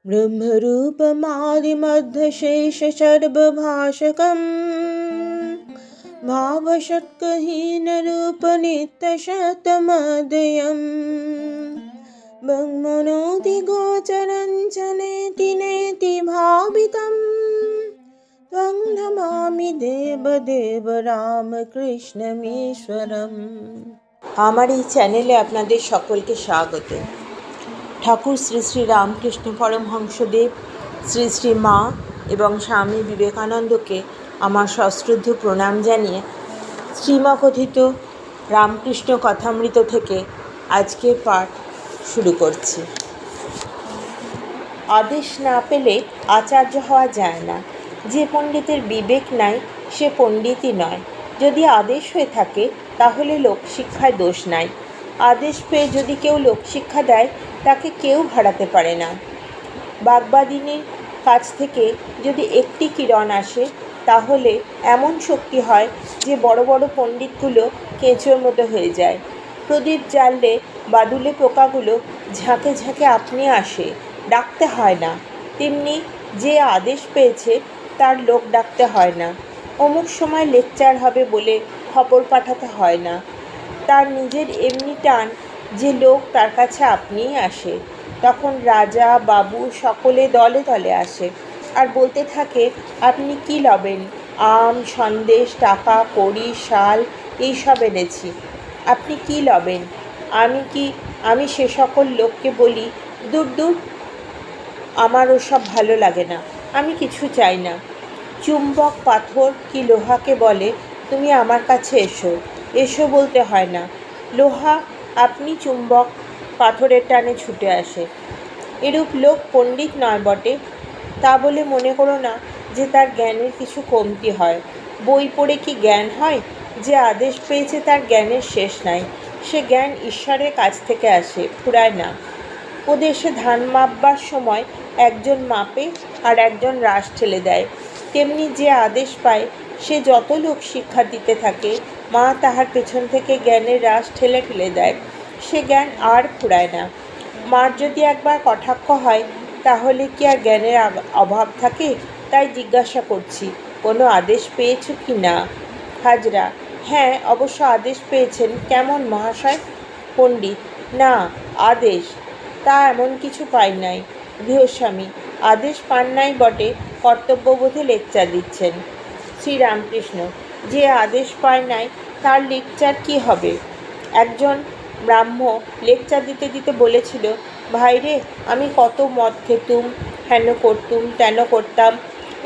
ब्रह्मरूपमादिमध्यशेषसर्वभाषकम् भावषट्कहीनरूपनित्यशतमदयम् ब्रह्मणोऽधिगोचरं च नेति नेति भावितं त्वं नमामि देवदेव রামকৃষ্ণমীশ্বরম। আমার এই চ্যানেলে আপনাদের সকলকে স্বাগত। ঠাকুর শ্রী শ্রী রামকৃষ্ণ পরমহংসদেব, শ্রী শ্রী মা এবং স্বামী বিবেকানন্দকে আমার সশ্রদ্ধ প্রণাম জানিয়ে শ্রীমকথিত রামকৃষ্ণ কথামৃত থেকে আজকের পাঠ শুরু করছি। আদেশ না পেলে আচার্য হওয়া যায় না। যে পণ্ডিতের বিবেক নাই সে পণ্ডিতই নয়। যদি আদেশ হয়ে থাকে তাহলে লোকশিক্ষায় দোষ নাই। আদেশ পেয়ে যদি কেউ লোকশিক্ষা দেয় তাকে কেউ হারাতে পারে না। বাগবাদিনীর কাছ থেকে যদি একটি কিরণ আসে তাহলে এমন শক্তি হয় যে বড় বড় পণ্ডিতগুলো কেঁচোর মতো হয়ে যায়। প্রদীপ জ্বাললে বাদুলে পোকাগুলো ঝাঁকে ঝাঁকে আপনি আসে, ডাকতে হয় না। তেমনি যে আদেশ পেয়েছে তার লোক ডাকতে হয় না। অমুক সময় লেকচার হবে বলে খবর পাঠাতে হয় না। তার নিজের এমনি টান যে লোক তার কাছে আপনিই আসে। তখন রাজা বাবু সকলে দলে দলে আসে আর বলতে থাকে, আপনি কি লবেন? আম, সন্দেশ, টাকা, কড়ি, শাল এইসব এনেছি, আপনি কি লবেন? আমি সে সকল লোককে বলি, দূর দূর, আমার ওসব ভালো লাগে না, আমি কিছু চাই না। চুম্বক পাথর কি লোহাকে বলে, তুমি আমার কাছে এসো। এসো বলতে হয় না। লোহা আপনি চুম্বক পাথরের টানে ছুটে আসে। এরূপ লোক পণ্ডিত নয় বটে, তা বলে মনে করো না যে তার জ্ঞানের কিছু কমতি হয়। বই পড়ে কি জ্ঞান হয়? যে আদেশ পেয়েছে তার জ্ঞানের শেষ নাই। সে জ্ঞান ঈশ্বরের কাছ থেকে আসে, ফুরায় না। ও দেশে ধান মাপবার সময় একজন মাপে আর একজন রাশ ঠেলে দেয়। তেমনি যে আদেশ পায় সে যত লোক শিক্ষা দিতে থাকে, মা তাহার পেছন থেকে জ্ঞানের রাশ ঠেলে ঠেলে দেয়। সে জ্ঞান আর ফুরায় না। মার যদি একবার কটাক্ষ হয় তাহলে কি আর জ্ঞানের অভাব থাকে? তাই জিজ্ঞাসা করছি, কোনো আদেশ পেয়েছ কি না? হাজরা: হ্যাঁ, অবশ্য আদেশ পেয়েছেন। কেমন মহাশয়? পণ্ডিত: না, আদেশ তা এমন কিছু পাই নাই। গৃহস্বামী: আদেশ পান নাই বটে, কর্তব্যবোধে লেকচার দিচ্ছেন। শ্রীরামকৃষ্ণ: যে আদেশ পায় নাই তার লেকচার কি হবে? একজন ব্রাহ্ম লেকচার দিতে দিতে বলেছিল, ভাইরে, আমি কত মদ খেতুম, হেন করতুম, তেন করতাম।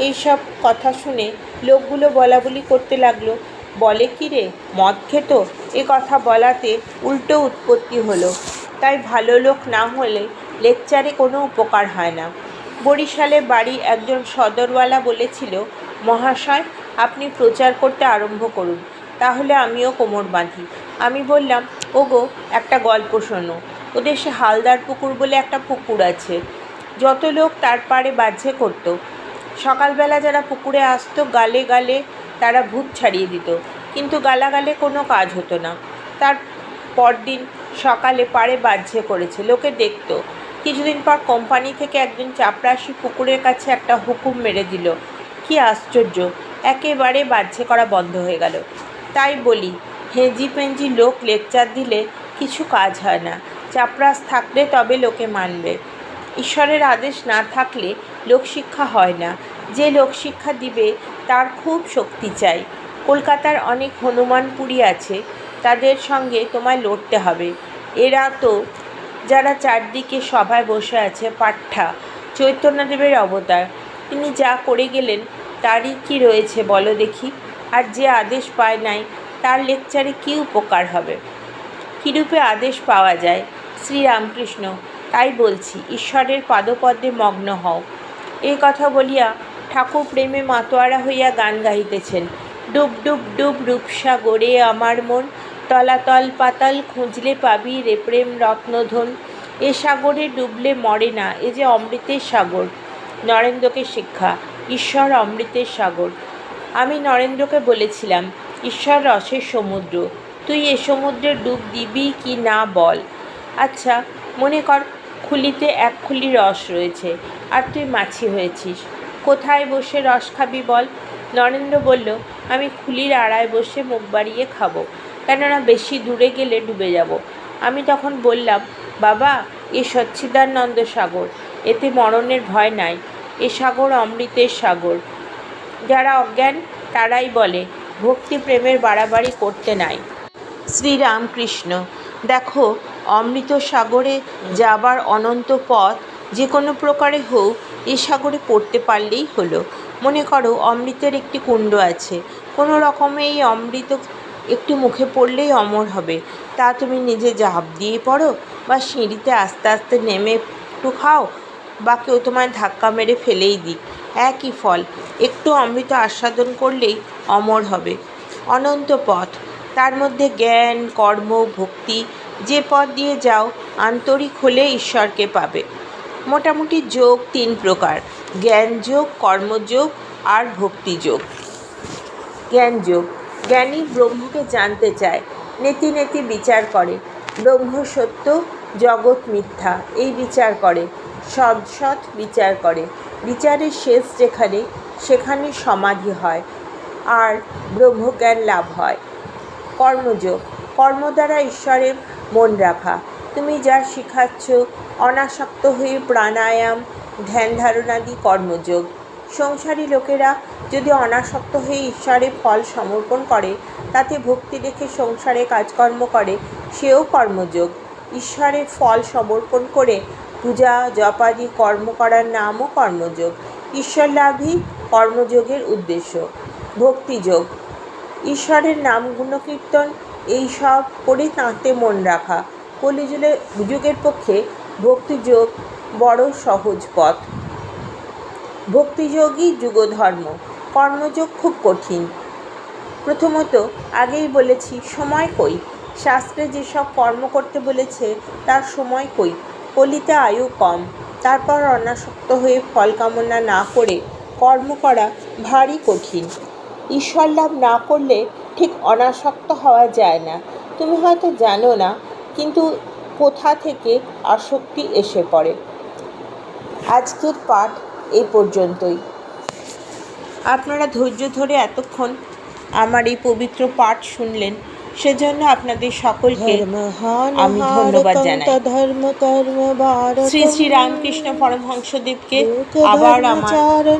এইসব কথা শুনে লোকগুলো বলাবলি করতে লাগলো, বলে কি রে, মদ খেত? এ কথা বলাতে উল্টো উৎপত্তি হলো। তাই ভালো লোক না হলে লেকচারে কোনো উপকার হয় না। বরিশালে বাড়ি একজন সদরওয়ালা বলেছিল, মহাশয়, আপনি প্রচার করতে আরম্ভ করুন, তাহলে আমিও কোমর বাঁধি। আমি বললাম, ওগো, একটা গল্প শোনো। ওদেশে হালদার পুকুর বলে একটা পুকুর আছে। যত লোক তার পাড়ে বাজে করত। সকালবেলা যারা পুকুরে আসতো গালে গালে তারা ভূত ছাড়িয়ে দিত, কিন্তু গালাগালে কোনো কাজ হতো না। তার পরদিন সকালে পাড়ে বাজে করেছে, লোকে দেখত। কিছুদিন পর কোম্পানি থেকে একজন চাপরাশি পুকুরের কাছে একটা হুকুম মেরে দিল। কি আশ্চর্য, একেবারে বাজে করা বন্ধ হয়ে গেল। তাই বলি, হেঁজি পেঁজি লোক লেকচার দিলে কিছু কাজ হয় না। চাপরাশ থাকলে তবে লোকে মানবে। ঈশ্বরের আদেশ না থাকলে লোকশিক্ষা হয় না। যে লোকশিক্ষা দিবে তার খুব শক্তি চাই। কলকাতার অনেক হনুমানপুরী আছে, তাদের সঙ্গে তোমায় লড়তে হবে। এরা তো যারা চারদিকে সভায় বসে আছে পাঠা চৈতন্যদেবের অবতার। তিনি যা করে গেলেন তারই কি রয়েছে বলো দেখি? আর যে আদেশ পায় নাই তার লেকচারে কী উপকার হবে? কীরূপে আদেশ পাওয়া যায়? শ্রীরামকৃষ্ণ: তাই বলছি, ঈশ্বরের পাদপদ্মে মগ্ন হও। এই কথা বলিয়া ঠাকুর প্রেমে মাতোয়ারা হইয়া গান গাহিতেছেন। ডুব ডুব ডুব রূপসাগরে আমার মন, তলাতল পাতাল খুঁজলে পাবি রে প্রেম রত্নধন। এ সাগরে ডুবলে মরে না, এ যে অমৃতের সাগর। নরেন্দ্রকে শিক্ষা: ঈশ্বর অমৃতের সাগর। আমি নরেন্দ্রকে বলেছিলাম, ঈশ্বর রসের সমুদ্র, তুই এ সমুদ্রে ডুব দিবি কি না বল। আচ্ছা, মনে কর খুলিতে এক খুলি রস রয়েছে, আর তুই মাছি হয়েছিস। কোথায় বসে রস খাবি বল? নরেন্দ্র বলল, আমি খুলির আড়ায় বসে মুখ বাড়িয়ে খাবো, কেননা বেশি দূরে গেলে ডুবে যাব। আমি তখন বললাম, বাবা, এ সচ্চিদানন্দ সাগর, এতে মরণের ভয় নাই। এ সাগর অমৃতের সাগর। যারা অজ্ঞান তারাই বলে ভক্তি প্রেমের বাড়াবাড়ি করতে নাই। শ্রীরামকৃষ্ণ, দেখো, অমৃত সাগরে যাবার অনন্ত পথ যে কোনো প্রকারে হোক এ সাগরে পড়তে পারলেই হলো। মনে করো অমৃতের একটি কুণ্ড আছে, কোনো রকমে এই অমৃত একটু মুখে পড়লেই অমর হবে। তা তুমি নিজে ঝাঁপ দিয়ে পড়ো, বা সিঁড়িতে আস্তে আস্তে নেমে একটু খাও, বা কেউ তোমায় ধাক্কা মেরে ফেলেই দিক, একই ফল। একটু অমৃত আস্বাদন করলেই অমর হবে। অনন্ত পথ, তার মধ্যে জ্ঞান, কর্ম, ভক্তি, যে পথ দিয়ে যাও আন্তরিক হলে ঈশ্বরকে পাবে। মোটামুটি যোগ 3 প্রকার: জ্ঞানযোগ, কর্মযোগ আর ভক্তিযোগ। জ্ঞানযোগ, জ্ঞানী ব্রহ্মকে জানতে চায়, নেতি নেতি বিচার করে, ব্রহ্ম সত্য, জগৎ মিথ্যা, এই বিচার করে, সৎ সৎ বিচার করে। বিচারের শেষ যেখানে, সেখানে সমাধি হয় আর ব্রহ্মজ্ঞান লাভ হয়। কর্মযোগ, কর্ম দ্বারা ঈশ্বরে মন রাখা। তুমি যা শিখাচ্ছ অনাসক্ত হয়ে প্রাণায়াম, ধ্যান ধারণাদি কর্মযোগ। সংসারী লোকেরা যদি অনাসক্ত হয়ে ঈশ্বরে ফল সমর্পণ করে, তাতে ভক্তি রেখে সংসারে কাজকর্ম করে, সেও কর্মযোগ। ঈশ্বরে ফল সমর্পণ করে পূজা জপাদি কর্ম করার নামও কর্মযোগ। ঈশ্বর লাভই কর্মযোগের উদ্দেশ্য। ভক্তিযোগ, ঈশ্বরের নাম গুণকীর্তন এই সব করে তাঁতে মন রাখা। কলিযুগের পক্ষে ভক্তিযোগ বড় সহজ পথ। ভক্তিযোগই যুগধর্ম। কর্মযোগ খুব কঠিন। প্রথমত আগেই বলেছি, সময় কই? শাস্ত্রে যেসব কর্ম করতে বলেছে তার সময় কই? কলিতে আয়ু কম, তারপর অনাসক্ত হয়ে ফল কামনা না করে কর্ম করা ভারী কঠিন। ঈশ্বর লাভ না করলে ঠিক অনাসক্ত হওয়া যায় না। তুমি হয়তো জানো না, কিন্তু কোথা থেকে আসক্তি এসে পড়ে। আজকের পাঠ এই পর্যন্তই। আপনারা ধৈর্য ধরে এতক্ষণ আমার এই পবিত্র পাঠ শুনলেন, সেজন্য আপনাদের সকলকে আমি ধন্যবাদ জানাই। শ্রী শ্রী রামকৃষ্ণ পরমহংসদেবকে আবার আমার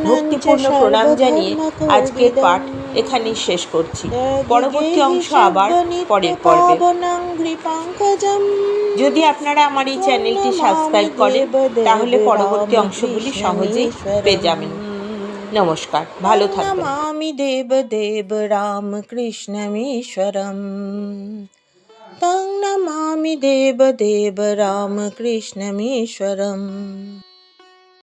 ভক্তিপূর্ণ প্রণাম জানিয়ে আজকের পাঠ এখানেই শেষ করছি। পরবর্তী অংশ আবার পরের পর্বে। যদি আপনারা আমার এই চ্যানেলটি সাবস্ক্রাইব করেন, তাহলে পরবর্তী অংশগুলি সহজেই পেয়ে যাবেন। নমস্কার, ভালো থাকবেন। নমামি দেব দেব রামকৃষ্ণমীশ্বরম। তং নমামি দেব দেব রামকৃষ্ণমীশ্বরম।